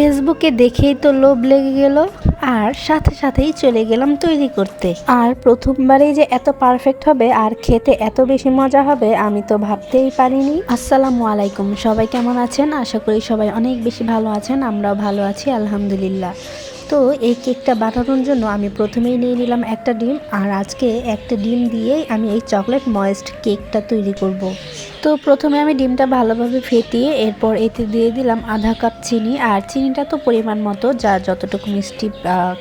ফেসবুকে দেখেই তো লোভ লেগে গেল আর সাথে সাথেই চলে গেলাম তৈরি করতে। আর প্রথমবারেই যে এত পারফেক্ট হবে আর খেতে এত বেশি মজা হবে আমি তো ভাবতেই পারিনি। আসসালামু আলাইকুম, সবাই কেমন আছেন? আশা করি সবাই অনেক বেশি ভালো আছেন, আমরাও ভালো আছি আলহামদুলিল্লাহ। তো এই কেকটা বানানোর জন্য আমি প্রথমেই নিয়ে নিলাম একটা ডিম, আর আজকে একটা ডিম দিয়েই আমি এই চকলেট ময়েস্ট কেকটা তৈরি করব। তো প্রথমে আমি ডিমটা ভালোভাবে ফেটিয়ে এরপর এতে দিয়ে দিলাম আধা কাপ চিনি, আর চিনিটা তো পরিমাণ মতো যার যতটুকু মিষ্টি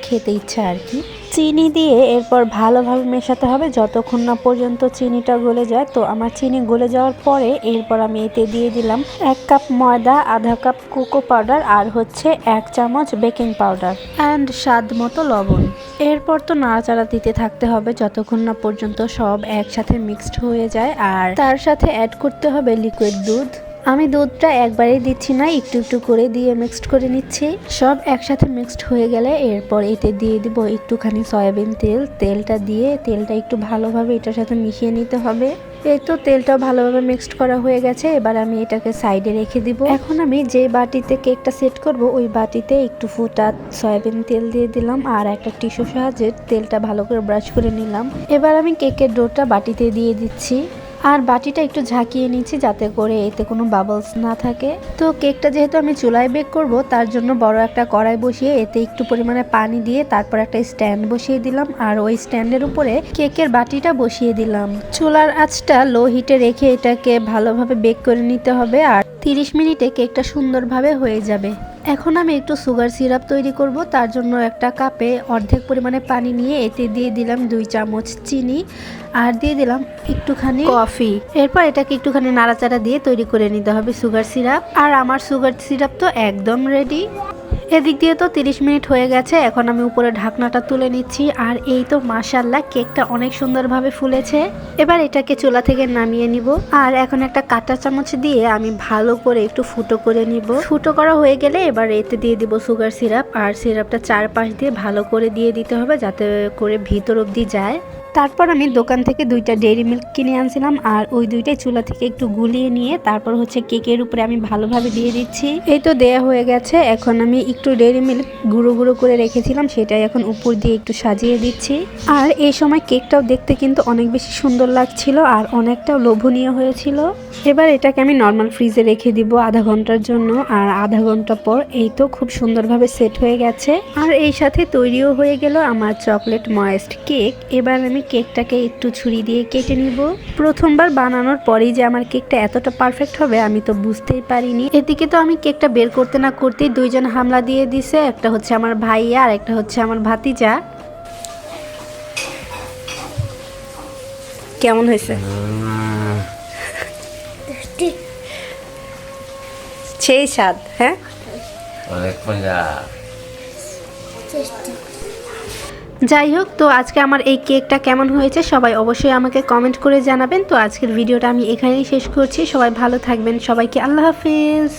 খেতে ইচ্ছা আর কি। চিনি দিয়ে এরপর ভালোভাবে মেশাতে হবে যতক্ষণ না পর্যন্ত চিনিটা গলে যায়। তো আমার চিনি গলে যাওয়ার পরে এরপর আমি এতে দিয়ে দিলাম 1 কাপ ময়দা, আধা কাপ কোকো পাউডার আর হচ্ছে 1 চামচ বেকিং পাউডার অ্যান্ড স্বাদ মতো লবণ। এরপর তো নাড়াচাড়া দিতে থাকতে হবে যতক্ষণ না পর্যন্ত সব একসাথে মিক্সড হয়ে যায়। আর তার সাথে অ্যাড করতে হবে লিকুইড দুধ। আমি দুধটা একবারেই দিচ্ছি না, একটু একটু করে দিয়ে মিক্সড করে নিচ্ছি। সব একসাথে মিক্সড হয়ে গেলে এরপর এতে দিয়ে দিব একটুখানি সয়াবিন তেল। তেলটা দিয়ে তেলটা একটু ভালোভাবে এটার সাথে মিশিয়ে নিতে হবে। এই তো তেলটাও ভালোভাবে মিক্সড করা হয়ে গেছে, এবার আমি এটাকে সাইডে রেখে দিব। এখন আমি যে বাটিতে কেকটা সেট করব ওই বাটিতে একটু ফুটা সয়াবিন তেল দিয়ে দিলাম আর একটা টিস্যু সাহায্যে তেলটা ভালো করে ব্রাশ করে নিলাম। এবার আমি কেকের ডোটা বাটিতে দিয়ে দিচ্ছি আর বাটিটা একটু ঝাঁকিয়ে নিচ্ছি যাতে করে এতে কোনো বাবলস না থাকে। তো কেকটা যেহেতু আমি চুলায় বেক করব তার জন্য বড় একটা কড়াই বসিয়ে এতে একটু পরিমাণে পানি দিয়ে তারপর একটা স্ট্যান্ড বসিয়ে দিলাম, আর ওই স্ট্যান্ডের উপরে কেকের বাটিটা বসিয়ে দিলাম। চুলার আঁচটা লো হিটে রেখে এটাকে ভালোভাবে বেক করে নিতে হবে, আর 30 মিনিটে কেকটা সুন্দরভাবে হয়ে যাবে। এখন আমি একটু সুগার সিরাপ তৈরি করব, তার জন্য একটা কাপে অর্ধেক পরিমাণে পানি নিয়ে এতে দিয়ে দিলাম 2 চামচ চিনি আর দিয়ে দিলাম একটুখানি কফি। এরপর এটাকে একটুখানি নাড়াচাড়া দিয়ে তৈরি করে নিতে হবে সুগার সিরাপ। আর আমার সুগার সিরাপ তো একদম রেডি। এদিক দিয়ে তো 30 মিনিট হয়ে গেছে, এখন আমি উপরে ঢাকনাটা তুলে নিচ্ছি। আর এই তো মাশাআল্লাহ কেকটা অনেক সুন্দরভাবে ফুলেছে। এবার এটাকে চুলা থেকে নামিয়ে নিব, আর এখন একটা কাঁটা চামচ দিয়ে আমি ভালো করে একটু ফুটো করে নিব। ফুটো করা হয়ে গেলে এবার এতে দিয়ে দিব সুগার সিরাপ, আর সিরাপটা চারপাশ দিয়ে ভালো করে দিয়ে দিতে হবে যাতে করে ভিতর অবধি যায়। তারপর আমি দোকান থেকে 2টা ডেইরি মিল্ক কিনে আনছিলাম, আর ওই 2টাই চুলা থেকে একটু গুলিয়ে নিয়ে তারপর হচ্ছে কেকের উপরে আমি ভালোভাবে দিয়ে দিচ্ছি। এই তো দেয়া হয়ে গেছে। এখন আমি একটু ডেইরি মিল্ক গুঁড়ো গুঁড়ো করে রেখেছিলাম সেটাই এখন উপর দিয়ে একটু সাজিয়ে দিচ্ছি। আর এই সময় কেকটাও দেখতে কিন্তু অনেক বেশি সুন্দর লাগছিল আর অনেকটাও লোভনীয় হয়েছিল। এবার এটাকে আমি নর্মাল ফ্রিজে রেখে দিব আধা ঘন্টার জন্য, আর আধা ঘন্টা পর এই তো খুব সুন্দরভাবে সেট হয়ে গেছে। আর এই সাথে তৈরিও হয়ে গেল আমার চকলেট ময়েস্ট কেক। এবার আমি কেকটাকে একটু ছুরি দিয়ে কেটে নিব। প্রথমবার বানানোর পরেই যে আমার কেকটা এতটা পারফেক্ট হবে আমি তো বুঝতেই পারিনি। এদিকে তো আমি কেকটা বের করতে না করতেই 2জন হামলা দিয়ে দিছে, একটা হচ্ছে আমার ভাইয়া আর একটা হচ্ছে আমার ভাতিজা। কেমন হয়েছে? সেই স্বাদ। হ্যাঁ, অনেক মজা। যাই হোক, তো আজকে আমার এই কেকটা কেমন হয়েছে সবাই অবশ্যই আমাকে কমেন্ট করে জানাবেন। তো আজকের ভিডিওটা আমি এখানেই শেষ করছি। সবাই ভালো থাকবেন, সবাইকে আল্লাহ হাফেজ।